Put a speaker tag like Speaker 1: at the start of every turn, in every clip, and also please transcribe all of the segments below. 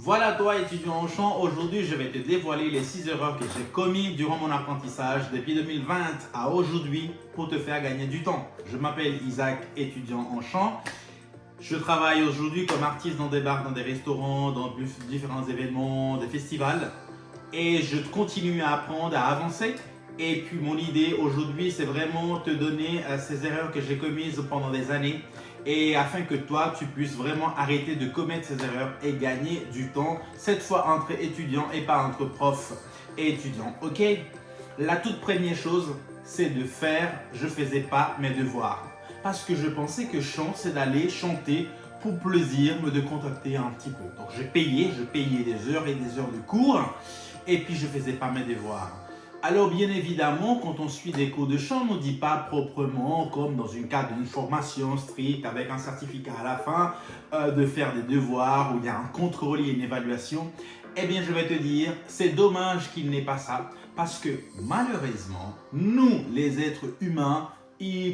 Speaker 1: Voilà toi étudiant en chant, aujourd'hui je vais te dévoiler les 6 erreurs que j'ai commises durant mon apprentissage depuis 2020 à aujourd'hui pour te faire gagner du temps. Je m'appelle Isaac, étudiant en chant. Je travaille aujourd'hui comme artiste dans des bars, dans des restaurants, dans différents événements, des festivals. Et je continue à apprendre, à avancer. Et puis mon idée aujourd'hui, c'est vraiment te donner ces erreurs que j'ai commises pendant des années et afin que toi, tu puisses vraiment arrêter de commettre ces erreurs et gagner du temps, cette fois entre étudiants et pas entre profs et étudiants. Ok? La toute première chose, c'est de faire, je faisais pas mes devoirs. Parce que je pensais que chant, c'est d'aller chanter pour plaisir, me décontracter un petit peu. Donc je payais des heures et des heures de cours et puis je faisais pas mes devoirs. Alors bien évidemment, quand on suit des cours de chant, on ne dit pas proprement, comme dans une cadre d'une formation stricte avec un certificat à la fin, de faire des devoirs où il y a un contrôle et une évaluation. Eh bien, je vais te dire, c'est dommage qu'il n'ait pas ça, parce que malheureusement, nous, les êtres humains,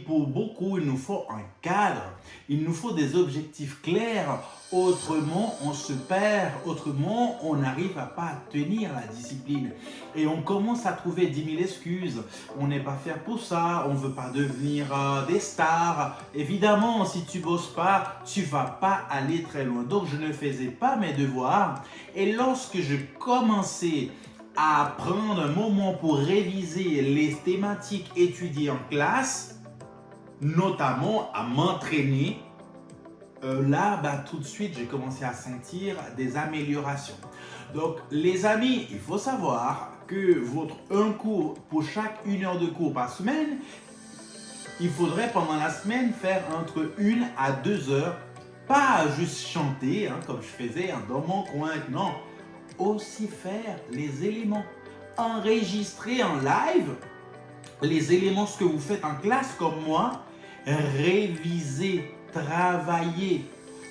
Speaker 1: pour beaucoup, il nous faut un cadre, il nous faut des objectifs clairs, autrement on se perd, autrement on n'arrive à pas tenir la discipline et on commence à trouver 10 000 excuses. On n'est pas fait pour ça, on ne veut pas devenir des stars. Évidemment, si tu bosses pas, tu vas pas aller très loin. Donc je ne faisais pas mes devoirs et lorsque je commençais à prendre un moment pour réviser les thématiques étudiées en classe, notamment à m'entraîner, là, tout de suite, j'ai commencé à sentir des améliorations. Donc, les amis, il faut savoir que un cours, pour chaque 1 heure de cours par semaine, il faudrait pendant la semaine faire entre 1 à 2 heures, pas juste chanter, comme je faisais dans mon coin, non, aussi faire les éléments, enregistrer en live les éléments, ce que vous faites en classe comme moi, réviser, travailler.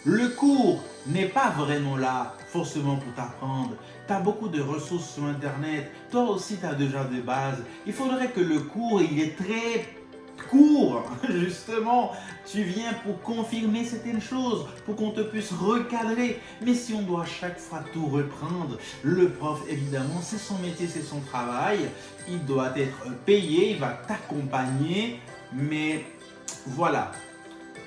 Speaker 1: Le cours n'est pas vraiment là forcément pour t'apprendre. Tu as beaucoup de ressources sur Internet. Toi aussi, tu as déjà des bases. Il faudrait que le cours, il est très court. Justement, tu viens pour confirmer certaines choses, pour qu'on te puisse recadrer. Mais si on doit chaque fois tout reprendre, le prof, évidemment, c'est son métier, c'est son travail. Il doit être payé, il va t'accompagner. Mais voilà.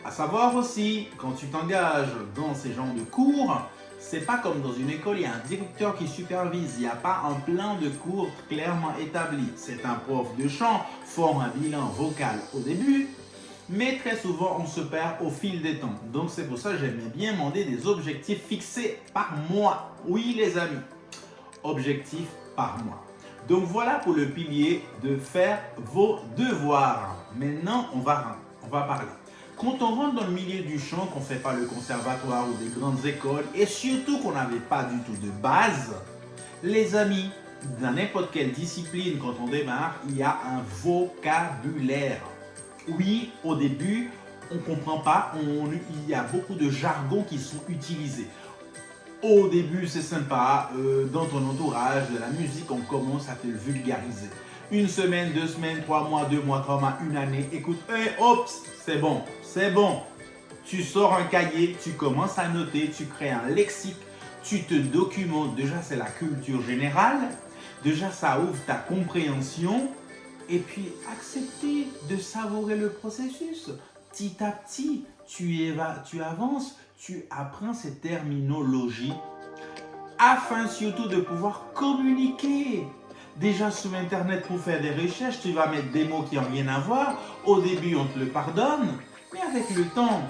Speaker 1: À savoir aussi, quand tu t'engages dans ces genres de cours, c'est pas comme dans une école, il y a un directeur qui supervise, il n'y a pas un plan de cours clairement établi. C'est un prof de chant, forme un bilan vocal au début, mais très souvent on se perd au fil des temps. Donc c'est pour ça que j'aimais bien demander des objectifs fixés par mois. Oui les amis, objectifs par mois. Donc voilà pour le pilier de faire vos devoirs. Maintenant on va parler. Quand on rentre dans le milieu du chant, qu'on ne fait pas le conservatoire ou des grandes écoles, et surtout qu'on n'avait pas du tout de base, les amis, dans n'importe quelle discipline, quand on démarre, il y a un vocabulaire. Oui, au début, on ne comprend pas, il y a beaucoup de jargons qui sont utilisés. Au début, c'est sympa, dans ton entourage, de la musique, on commence à te le vulgariser. 1 semaine, 2 semaines, 3 mois, 2 mois, 3 mois, 1 année. Écoute, oups, c'est bon, c'est bon. Tu sors un cahier, tu commences à noter, tu crées un lexique, tu te documentes. Déjà, c'est la culture générale. Déjà, ça ouvre ta compréhension. Et puis, accepter de savourer le processus. Petit à petit, tu avances, tu apprends ces terminologies afin surtout de pouvoir communiquer. Déjà sur Internet pour faire des recherches, tu vas mettre des mots qui n'ont rien à voir. Au début, on te le pardonne. Mais avec le temps,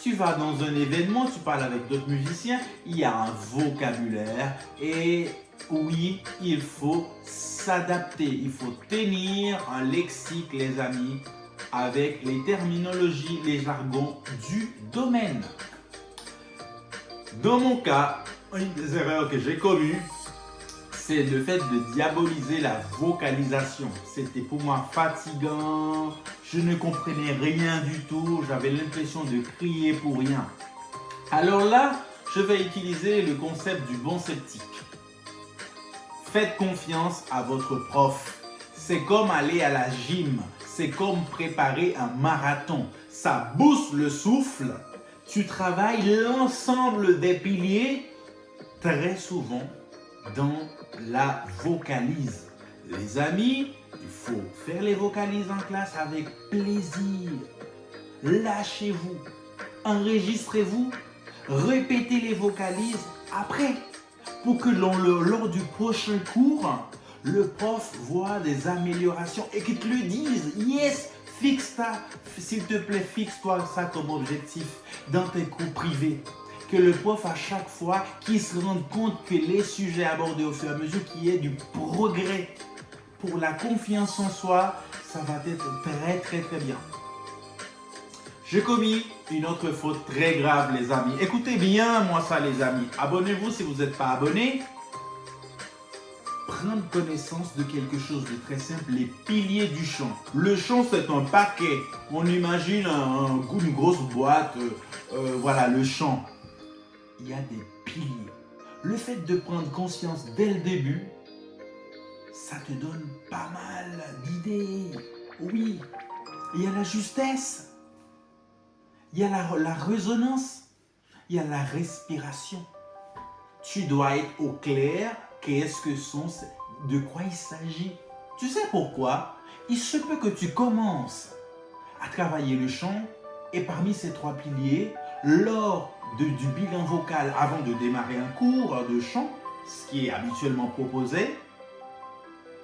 Speaker 1: tu vas dans un événement, tu parles avec d'autres musiciens, il y a un vocabulaire. Et oui, il faut s'adapter. Il faut tenir un lexique, les amis, avec les terminologies, les jargons du domaine. Dans mon cas, une des erreurs que j'ai commises, c'est le fait de diaboliser la vocalisation. C'était pour moi fatigant, je ne comprenais rien du tout, j'avais l'impression de crier pour rien. Alors là, je vais utiliser le concept du bon sceptique. Faites confiance à votre prof. C'est comme aller à la gym, c'est comme préparer un marathon. Ça booste le souffle, tu travailles l'ensemble des piliers très souvent dans la vocalise. Les amis, il faut faire les vocalises en classe avec plaisir. Lâchez-vous, enregistrez-vous, répétez les vocalises après pour que lors du prochain cours, le prof voit des améliorations et qu'il te le dise. Yes, s'il te plaît, fixe-toi ça comme objectif dans tes cours privés. Que le prof, à chaque fois, qu'il se rende compte que les sujets abordés au fur et à mesure, qu'il y ait du progrès. Pour la confiance en soi, ça va être très très très bien. J'ai commis une autre faute très grave, les amis. Écoutez bien moi ça, les amis. Abonnez-vous si vous n'êtes pas abonné. Prendre connaissance de quelque chose de très simple, les piliers du chant. Le chant, c'est un paquet. On imagine une grosse boîte. Voilà, le chant. Il y a des piliers. Le fait de prendre conscience dès le début, ça te donne pas mal d'idées. Oui, il y a la justesse. Il y a la résonance, il y a la respiration. Tu dois être au clair, de quoi il s'agit. Tu sais pourquoi? Il se peut que tu commences à travailler le chant et parmi ces 3 piliers, lors du bilan vocal avant de démarrer un cours de chant, ce qui est habituellement proposé,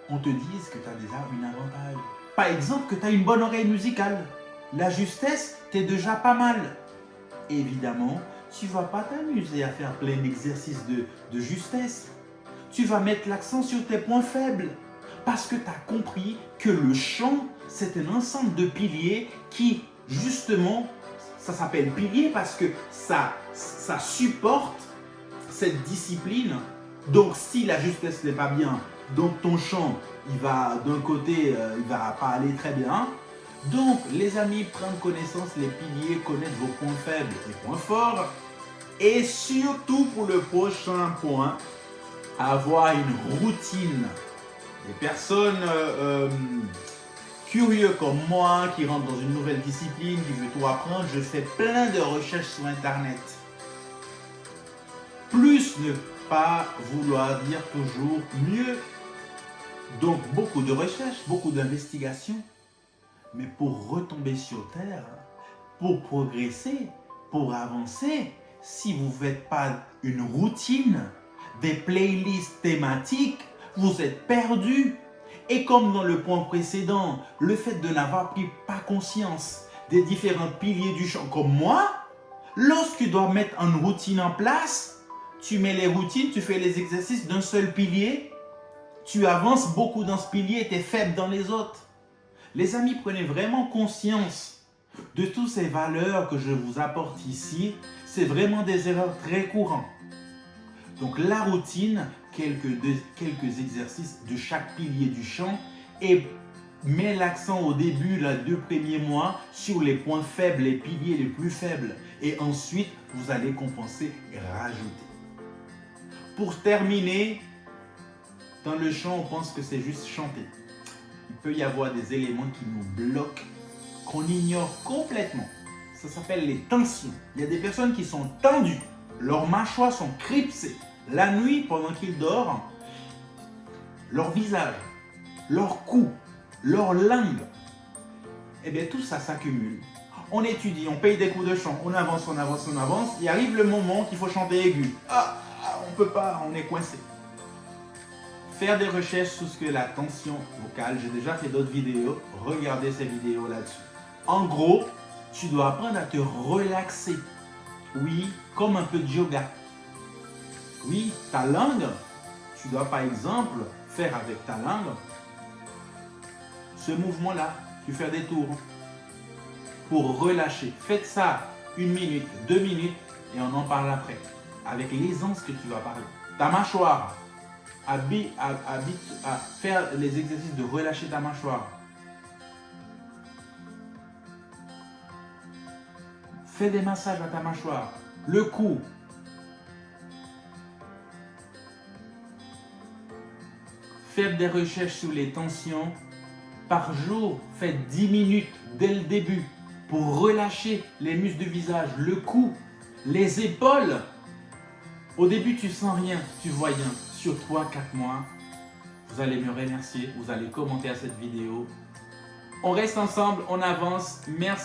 Speaker 1: on te dise que tu as déjà un avantage. Par exemple, que tu as une bonne oreille musicale. La justesse, t'es déjà pas mal. Évidemment, tu ne vas pas t'amuser à faire plein d'exercices de justesse. Tu vas mettre l'accent sur tes points faibles. Parce que tu as compris que le chant, c'est un ensemble de piliers qui, justement, ça s'appelle pilier parce que ça supporte cette discipline. Donc, si la justesse n'est pas bien, donc ton chant, il va d'un côté, il ne va pas aller très bien. Donc, les amis, prendre connaissance, les piliers, connaître vos points faibles et points forts. Et surtout pour le prochain point, avoir une routine. Les personnes curieuses comme moi, qui rentrent dans une nouvelle discipline, qui veut tout apprendre, je fais plein de recherches sur Internet. Plus ne pas vouloir dire toujours mieux. Donc, beaucoup de recherches, beaucoup d'investigations. Mais pour retomber sur terre, pour progresser, pour avancer, si vous ne faites pas une routine, des playlists thématiques, vous êtes perdu. Et comme dans le point précédent, le fait de n'avoir pas conscience des différents piliers du chant comme moi, lorsque tu dois mettre une routine en place, tu mets les routines, tu fais les exercices d'un seul pilier, tu avances beaucoup dans ce pilier et tu es faible dans les autres. Les amis, prenez vraiment conscience de toutes ces valeurs que je vous apporte ici. C'est vraiment des erreurs très courantes. Donc la routine, quelques exercices de chaque pilier du chant et mets l'accent au début, les 2 premiers mois, sur les points faibles, les piliers les plus faibles. Et ensuite, vous allez compenser et rajouter. Pour terminer, dans le chant, on pense que c'est juste chanter. Il peut y avoir des éléments qui nous bloquent, qu'on ignore complètement. Ça s'appelle les tensions. Il y a des personnes qui sont tendues, leurs mâchoires sont cripsées. La nuit, pendant qu'ils dorment, leur visage, leur cou, leur langue, eh bien tout ça s'accumule. On étudie, on paye des cours de chant, on avance, on avance, on avance. Il arrive le moment qu'il faut chanter aigu. On ne peut pas, on est coincé. Faire des recherches sur ce que la tension vocale. J'ai déjà fait d'autres vidéos. Regardez ces vidéos là-dessus. En gros, tu dois apprendre à te relaxer. Oui, comme un peu de yoga. Oui, ta langue, tu dois par exemple faire avec ta langue ce mouvement-là. Tu fais des tours pour relâcher. Faites ça 1 minute, 2 minutes et on en parle après. Avec l'aisance que tu vas parler. Ta mâchoire. Habite à faire les exercices de relâcher ta mâchoire. Fais des massages à ta mâchoire. Le cou. Faites des recherches sur les tensions. Par jour, faites 10 minutes dès le début pour relâcher les muscles du visage, le cou, les épaules. Au début, tu sens rien, tu vois rien. Sur 3-4 mois, vous allez me remercier, vous allez commenter à cette vidéo. On reste ensemble, on avance. Merci.